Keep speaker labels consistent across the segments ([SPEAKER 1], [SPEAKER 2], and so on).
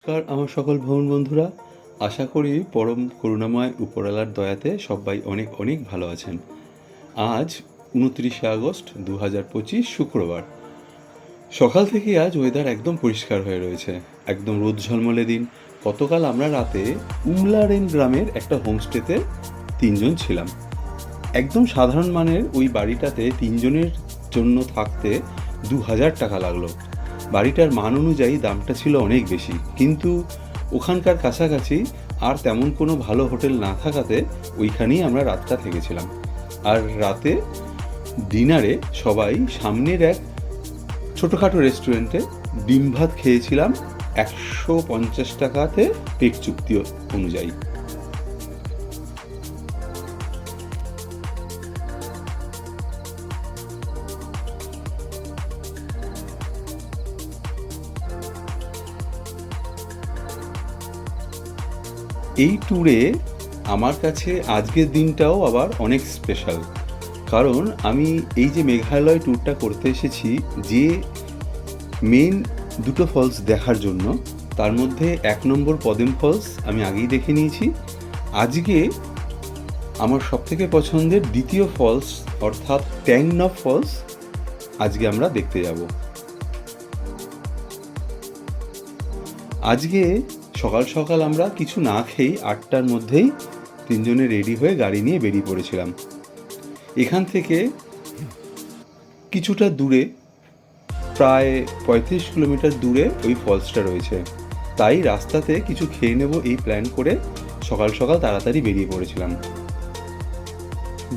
[SPEAKER 1] নমস্কার আমার সকল ভ্রমণ বন্ধুরা। আশা করি পরম করুণাময় উপরওয়ালার দয়াতে সবাই অনেক অনেক ভালো আছেন। আজ 29শে আগস্ট 2025 শুক্রবার। সকাল থেকে আজ ওয়েদার একদম পরিষ্কার হয়ে রয়েছে, একদম রোদ ঝলমলে দিন। গতকাল আমরা রাতে উমলারেন গ্রামের একটা হোমস্টেতে 3জন ছিলাম। একদম সাধারণ মানের ওই বাড়িটাতে 3জনের জন্য থাকতে 2000 টাকা লাগলো। বাড়িটার মান অনুযায়ী দামটা ছিল অনেক বেশি, কিন্তু ওখানকার কাছাকাছি আর তেমন কোনো ভালো হোটেল না থাকাতে ওইখানেই আমরা রাতটা থেকেছিলাম। আর রাতে ডিনারে সবাই সামনের এক ছোটোখাটো রেস্টুরেন্টে ডিম ভাত খেয়েছিলাম 150 টাকাতে পেট চুক্তি অনুযায়ী। এই ট্যুরে আমার কাছে আজকের দিনটাও আবার অনেক স্পেশাল, কারণ আমি এই যে মেঘালয় ট্যুরটা করতে এসেছি যে মেন দুটো ফলস দেখার জন্য, তার মধ্যে 1 নম্বর পদেম ফলস আমি আগেই দেখে নিয়েছি। আজকে আমার সবথেকে পছন্দের দ্বিতীয় ফলস অর্থাৎ ট্যাং নফ ফলস আজকে আমরা দেখতে যাব। আজকে সকাল সকাল আমরা কিছু না খেয়েই 8টার মধ্যেই 3জনে রেডি হয়ে গাড়ি নিয়ে বেরিয়ে পড়েছিলাম। এখান থেকে কিছুটা দূরে, প্রায় 35 কিলোমিটার দূরে ওই ফলসটা রয়েছে, তাই রাস্তাতে কিছু খেয়ে নেব এই প্ল্যান করে সকাল সকাল তাড়াতাড়ি বেরিয়ে পড়েছিলাম।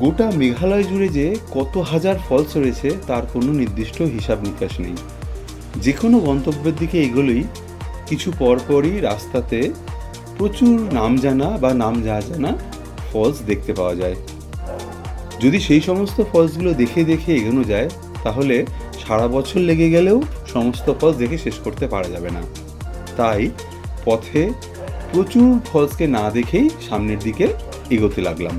[SPEAKER 1] গোটা মেঘালয় জুড়ে যে কত হাজার ফলস রয়েছে তার কোনো নির্দিষ্ট হিসাব নিকাশ নেই। যে কোনো গন্তব্যের দিকে এগোলেই কিছু পরপরই রাস্তাতে প্রচুর নাম জানা বা নাম জানা ফলস দেখতে পাওয়া যায়। যদি সেই সমস্ত ফলসগুলো দেখে দেখে এগোনো যায় তাহলে সারা বছর লেগে গেলেও সমস্ত ফলস দেখে শেষ করতে পারা যাবে না। তাই পথে প্রচুর ফলসকে না দেখেই সামনের দিকে এগোতে লাগলাম।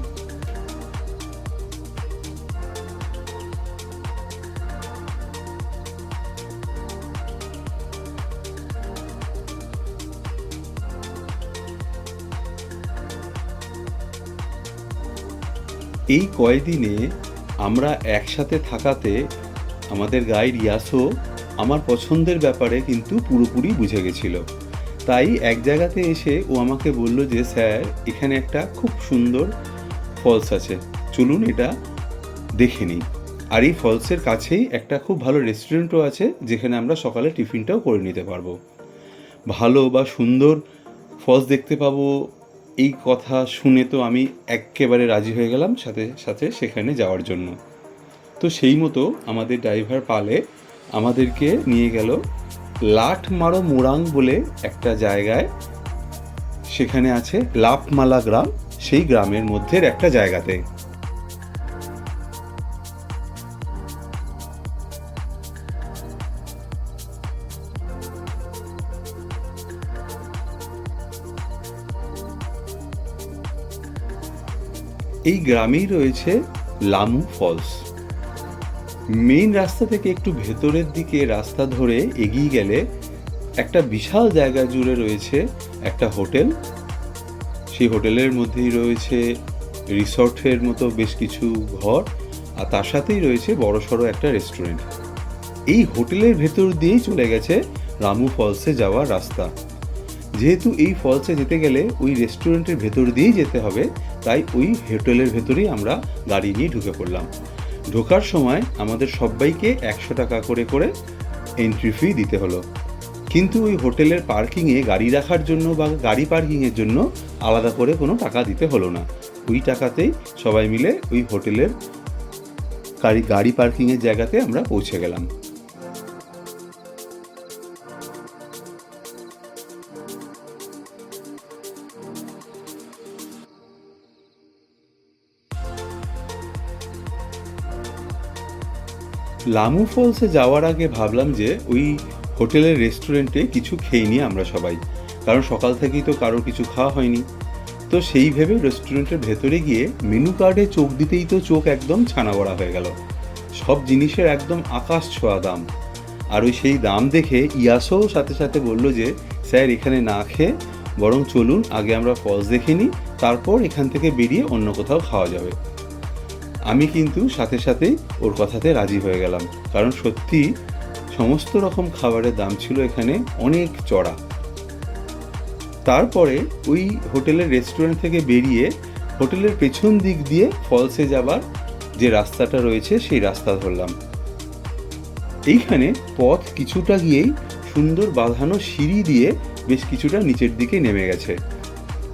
[SPEAKER 1] এই কয়দিনে আমরা একসাথে থাকাতে আমাদের গাইড ইয়াসো আমার পছন্দের ব্যাপারে কিন্তু পুরোপুরি বুঝে গেছিল। তাই এক জায়গাতে এসে ও আমাকে বলল যে স্যার, এখানে একটা খুব সুন্দর ফলস আছে, চলুন এটা দেখে নিই। আর এই ফলসের কাছেই একটা খুব ভালো রেস্টুরেন্টও আছে, যেখানে আমরা সকালে টিফিনটাও করে নিতে পারবো। ভালো বা সুন্দর ফলস দেখতে পাবো এই কথা শুনে তো আমি এক্কেবারে রাজি হয়ে গেলাম সাথে সাথে সেখানে যাওয়ার জন্য। তো সেই মতো আমাদের ড্রাইভার পালে আমাদেরকে নিয়ে গেল লাঠমারো মোরাং বলে একটা জায়গায়। সেখানে আছে লাপমালা গ্রাম, সেই গ্রামের মধ্যে একটা জায়গাতে। এই গ্রামেই রয়েছে লামু ফলস। মেইন রাস্তা থেকে একটু ভেতরের দিকে রাস্তা ধরে এগিয়ে গেলে একটা বিশাল জায়গা জুড়ে রয়েছে একটা হোটেল। সেই হোটেলের মধ্যেই রয়েছে রিসর্টের মতো বেশ কিছু ঘর, আর তার সাথেই রয়েছে বড়সড় একটা রেস্টুরেন্ট। এই হোটেলের ভেতর দিয়েই চলে গেছে রামু ফলসে যাওয়ার রাস্তা। যেহেতু এই ফলসে যেতে গেলে ওই রেস্টুরেন্টের ভেতর দিয়েই যেতে হবে, তাই ওই হোটেলের ভেতরেই আমরা গাড়ি নিয়ে ঢুকে পড়লাম। ঢোকার সময় আমাদের সবাইকে 100 টাকা করে করে এন্ট্রি ফি দিতে হলো, কিন্তু ওই হোটেলের পার্কিংয়ে গাড়ি রাখার জন্য বা গাড়ি পার্কিংয়ের জন্য আলাদা করে কোনো টাকা দিতে হলো না। ওই টাকাতেই সবাই মিলে ওই হোটেলের গাড়ি পার্কিংয়ের জায়গাতে আমরা পৌঁছে গেলাম। লামু ফলসে যাওয়ার আগে ভাবলাম যে ওই হোটেলের রেস্টুরেন্টে কিছু খেয়ে নিই আমরা সবাই, কারণ সকাল থেকেই তো কারোর কিছু খাওয়া হয়নি। তো সেই ভেবে রেস্টুরেন্টের ভেতরে গিয়ে মেনু কার্ডে চোখ দিতেই তো চোখ একদম ছানা বড়া হয়ে গেল। সব জিনিসের একদম আকাশ ছোঁয়া দাম। আর ওই সেই দাম দেখে ইয়াসও সাথে সাথে বলল যে স্যার এখানে না খেয়ে বরং চলুন আগে আমরা ফলস দেখে নিই, তারপর এখান থেকে বেরিয়ে অন্য কোথাও খাওয়া যাবে। আমি কিন্তু সাথে সাথেই ওর কথাতে রাজি হয়ে গেলাম, কারণ সত্যি সমস্ত রকম খাবারের দাম ছিল এখানে অনেক চড়া। তারপরে ওই হোটেলের রেস্টুরেন্ট থেকে বেরিয়ে হোটেলের পেছন দিক দিয়ে ফলসে যাবার যে রাস্তাটা রয়েছে সেই রাস্তা ধরলাম। এইখানে পথ কিছুটা গিয়েই সুন্দর বাঁধানো সিঁড়ি দিয়ে বেশ কিছুটা নিচের দিকে নেমে গেছে।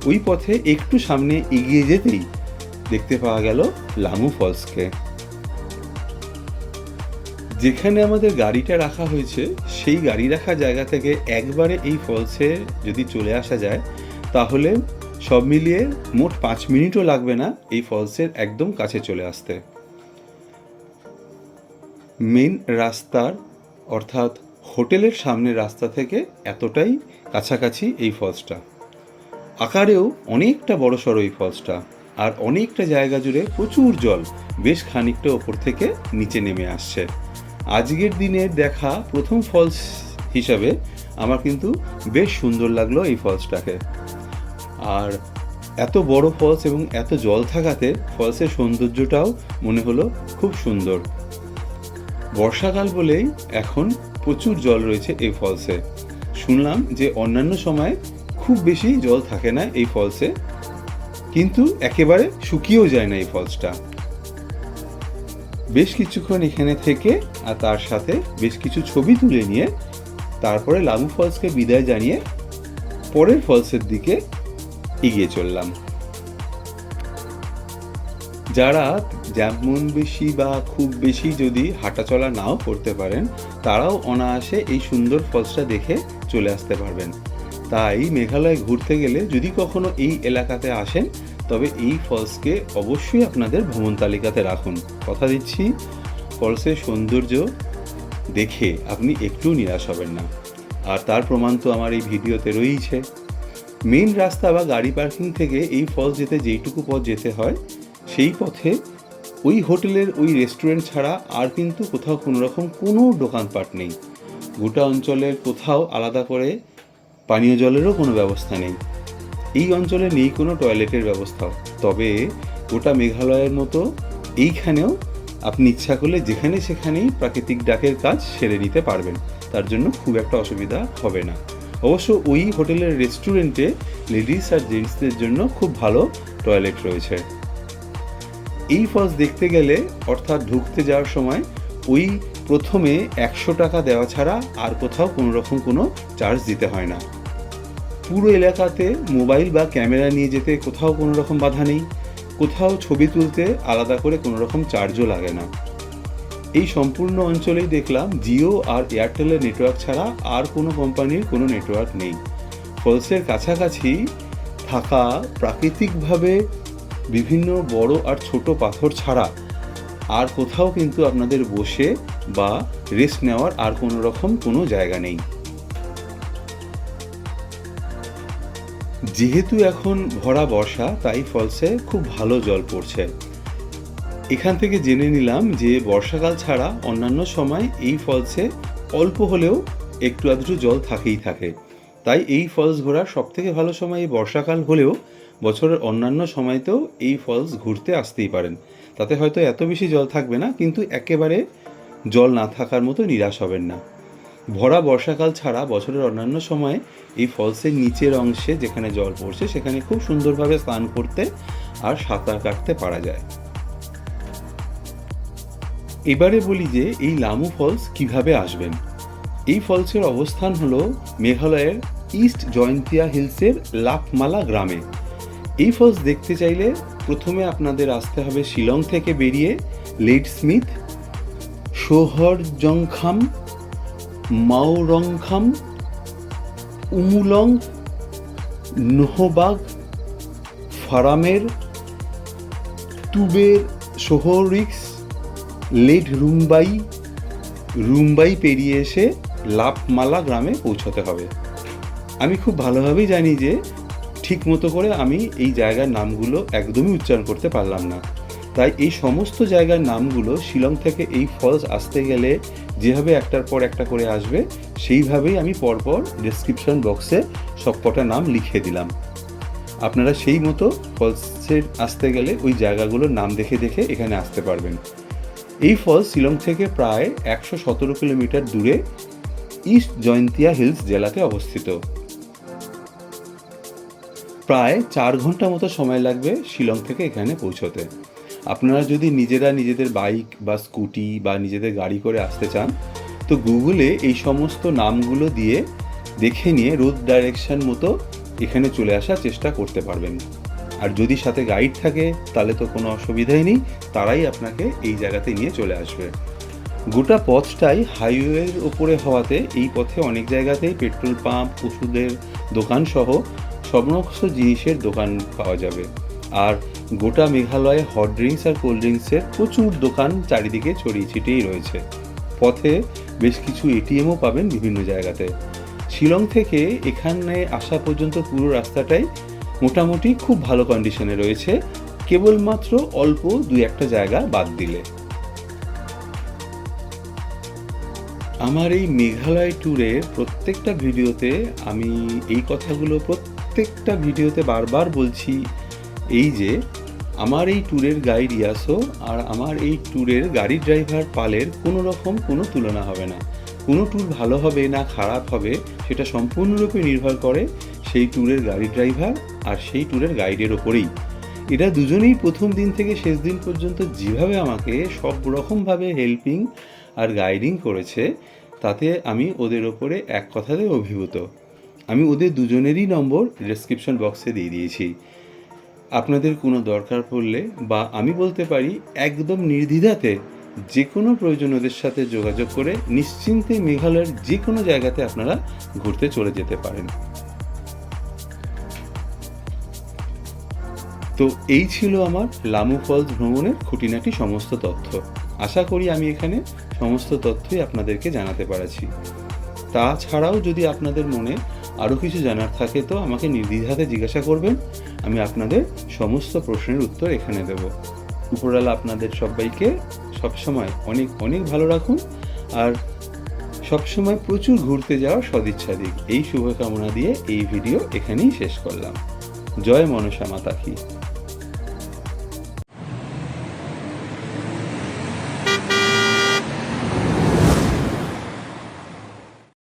[SPEAKER 1] ওই পথে একটু সামনে এগিয়ে যেতেই দেখতে পাওয়া গেল লামু ফলসকে। যেখানে আমাদের গাড়িটা রাখা হয়েছে সেই গাড়ি রাখা জায়গা থেকে একবারে এই ফলসে যদি চলে আসা যায় তাহলে সব মিলিয়ে মোট 5 মিনিটও লাগবে না এই ফলসের একদম কাছে চলে আসতে। মেন রাস্তার অর্থাৎ হোটেলের সামনের রাস্তা থেকে এতটাই কাছাকাছি এই ফলসটা। আকারেও অনেকটা বড়সড় এই ফলসটা, আর অনেকটা জায়গা জুড়ে প্রচুর জল বেশ খানিকটা ওপর থেকে নিচে নেমে আসছে। আজকের দিনের দেখা প্রথম ফলস হিসাবে আমার কিন্তু বেশ সুন্দর লাগলো এই ফলসটাকে। আর এত বড় ফলস এবং এত জল থাকাতে ফলসের সৌন্দর্যটাও মনে হলো খুব সুন্দর। বর্ষাকাল বলেই এখন প্রচুর জল রয়েছে এই ফলসে। শুনলাম যে অন্যান্য সময় খুব বেশি জল থাকে না এই ফলসে, কিন্তু একেবারে শুকিয়েও যায় না এই ফলসটা। বেশ কিছুক্ষণ এখানে থেকে আর তার সাথে বেশ কিছু ছবি তুলে নিয়ে তারপরে লামু ফলসকে বিদায় জানিয়ে পরের ফলসের দিকে এগিয়ে চললাম। যারা যেমন বেশি বা খুব বেশি যদি হাঁটাচলা নাও করতে পারেন তারাও অনায়াসে এই সুন্দর ফলসটা দেখে চলে আসতে পারবেন। তাই মেঘালয় ঘুরতে গেলে যদি কখনো এই এলাকাতে আসেন তবে এই ফলসকে অবশ্যই আপনাদের ভ্রমণ তালিকাতে রাখুন। কথা দিচ্ছি ফলসের সৌন্দর্য দেখে আপনি একটু নিরাশ হবেন না। আর তার প্রমাণ তো আমার এই ভিডিওতে রয়েছে। মেন রাস্তা বা গাড়ি পার্কিং থেকে এই ফলস যেতে যেইটুকু পথ যেতে হয় সেই পথে ওই হোটেলের ওই রেস্টুরেন্ট ছাড়া আর কিন্তু কোথাও কোনো রকম কোনো দোকানপাট নেই। গোটা অঞ্চলের কোথাও আলাদা করে পানীয় জলেরও কোনো ব্যবস্থা নেই। এই অঞ্চলে নেই কোনো টয়লেটের ব্যবস্থাও। তবে গোটা মেঘালয়ের মতো এইখানেও আপনি ইচ্ছা করলে যেখানে সেখানেই প্রাকৃতিক ডাকের কাজ সেরে নিতে পারবেন, তার জন্য খুব একটা অসুবিধা হবে না। অবশ্য ওই হোটেলের রেস্টুরেন্টে লেডিস আর জেন্টসদের জন্য খুব ভালো টয়লেট রয়েছে। এই ফলস দেখতে গেলে অর্থাৎ ঢুকতে যাওয়ার সময় ওই প্রথমে 100 টাকা দেওয়া ছাড়া আর কোথাও কোনো রকম কোনো চার্জ দিতে হয় না। পুরো এলাকাতে মোবাইল বা ক্যামেরা নিয়ে যেতে কোথাও কোনো রকম বাধা নেই, কোথাও ছবি তুলতে আলাদা করে কোনো রকম চার্জও লাগে না। এই সম্পূর্ণ অঞ্চলেই দেখলাম জিও আর এয়ারটেলের নেটওয়ার্ক ছাড়া আর কোনো কোম্পানির কোনো নেটওয়ার্ক নেই। ফলসের কাছাকাছি থাকা প্রাকৃতিকভাবে বিভিন্ন বড় আর ছোট পাথর ছাড়া আর কোথাও কিন্তু আপনাদের বসে বা রেস্ট নেওয়ার আর কোনো রকম কোনো জায়গা নেই। যেহেতু এখন ভরা বর্ষা তাই ফলসে খুব ভালো জল পড়ছে। এখান থেকে জেনে নিলাম যে বর্ষাকাল ছাড়া অন্যান্য সময় এই ফলসে অল্প হলেও একটু আধটু জল থাকেই থাকে। তাই এই ফলস ঘোরার সবথেকে ভালো সময় এই বর্ষাকাল হলেও বছরের অন্যান্য সময়তেও এই ফলস ঘুরতে আসতেই পারেন। তাতে হয়তো এত বেশি জল থাকবে না, কিন্তু একেবারে জল না থাকার মতো নিরাশ হবেন না। ভরা বর্ষাকাল ছাড়া বছরের অন্যান্য সময় এই ফলসের নিচের অংশে যেখানে জল পড়ছে সেখানে খুব সুন্দরভাবে স্নান করতে আর সাঁতার কাটতে পারা যায়। এবারে বলি যে এই লামু ফলস কিভাবে আসবেন। এই ফলসের অবস্থান হলো মেঘালয়ের ইস্ট জয়ন্তিয়া হিলসের লাপমালা গ্রামে। এই ফলস দেখতে চাইলে প্রথমে আপনাদের আসতে হবে শিলং থেকে বেরিয়ে লেডস্মিথ, সোহরজংখাম, মাওরংখাম, উমুলং, নহবাগ, ফারামের, তুবের, সোহরিক্স, লেড রুম্বাই পেরিয়ে এসে লাপমালা গ্রামে পৌঁছতে হবে। আমি খুব ভালোভাবেই জানি যে ঠিক মতো করে আমি এই জায়গার নামগুলো একদমই উচ্চারণ করতে পারলাম না। তাই এই সমস্ত জায়গার নামগুলো শিলং থেকে এই ফলস আসতে গেলে যেভাবে একটার পর একটা করে আসবে সেইভাবেই আমি পরপর ডেসক্রিপশন বক্সে সবকটা নাম লিখে দিলাম। আপনারা সেই মতো ফলসে আসতে গেলে ওই জায়গাগুলোর নাম দেখে দেখে এখানে আসতে পারবেন। এই ফলস শিলং থেকে প্রায় 117 কিলোমিটার দূরে ইস্ট জয়ন্তিয়া হিলস জেলাতে অবস্থিত। প্রায় 4 ঘন্টা মতো সময় লাগবে শিলং থেকে এখানে পৌঁছতে। আপনারা যদি নিজেরা নিজেদের বাইক বা স্কুটি বা নিজেদের গাড়ি করে আসতে চান তো গুগলে এই সমস্ত নামগুলো দিয়ে দেখে নিয়ে রোড ডাইরেকশন মতো এখানে চলে আসার চেষ্টা করতে পারবেন। আর যদি সাথে গাইড থাকে তাহলে তো কোনো অসুবিধাই নেই, তারাই আপনাকে এই জায়গাতে নিয়ে চলে আসবে। গোটা পথটাই হাইওয়ের ওপরে হওয়াতে এই পথে অনেক জায়গাতেই পেট্রোল পাম্প, ওষুধের দোকান সহ সমস্ত জিনিসের দোকান পাওয়া যাবে। আর গোটা মেঘালয়ে হট ড্রিঙ্কস আর কোল্ড ড্রিঙ্কসের প্রচুর দোকান চারিদিকে ছড়িয়ে ছিটিয়েই রয়েছে। পথে বেশ কিছু এটিএমও পাবেন বিভিন্ন জায়গাতে। শিলং থেকে এখানে আসা পর্যন্ত পুরো রাস্তাটাই মোটামুটি খুব ভালো কন্ডিশনে রয়েছে, কেবলমাত্র অল্প 2-1টা জায়গা বাদ দিলে। আমার এই মেঘালয় ট্যুরের প্রত্যেকটা ভিডিওতে আমি এই কথাগুলো প্রত্যেকটা ভিডিওতে বারবার বলছি, এই যে আমার এই ট্যুরের গাইড ইয়াসো আর আমার এই ট্যুরের গাড়ি ড্রাইভার পালের কোনো রকম কোনো তুলনা হবে না। কোনো ট্যুর ভালো হবে না খারাপ হবে সেটা সম্পূর্ণরূপে নির্ভর করে সেই ট্যুরের গাড়ি ড্রাইভার আর সেই ট্যুরের গাইডের ওপরেই। এরা দুজনেই প্রথম দিন থেকে শেষ দিন পর্যন্ত যেভাবে আমাকে সব রকমভাবে হেল্পিং আর গাইডিং করেছে তাতে আমি ওদের ওপরে এক কথাতে অভিভূত। আমি ওদের দুজনেরই নম্বর ডেসক্রিপশন বক্সে দিয়ে দিয়েছি। আপনাদের কোনো দরকার পড়লে বা আমি বলতে পারি একদম নির্দ্বিধাতে যে কোনো প্রয়োজন ওদের সাথে যোগাযোগ করে নিশ্চিন্তে মেঘালয়ের যে কোনো জায়গাতে আপনারা ঘুরতে চলে যেতে পারেন। তো এই ছিল আমার লামু ফলস ভ্রমণের খুঁটিনাটি সমস্ত তথ্য। আশা করি আমি এখানে সমস্ত তথ্যই আপনাদেরকে জানাতে পারছি। তাছাড়াও যদি আপনাদের মনে আরও কিছু জানার থাকে তো আমাকে নির্দ্বিধাতে জিজ্ঞাসা করবেন, আমি আপনাদের সমস্ত প্রশ্নের উত্তর এখানে দেব। উপরওয়ালা আপনাদের সবাইকে সবসময় অনেক অনেক ভালো রাখুন আর সবসময় প্রচুর ঘুরতে যাওয়ার সদিচ্ছা দিক, এই শুভকামনা দিয়ে এই ভিডিও এখানেই শেষ করলাম। জয় মনসা মাতা কি।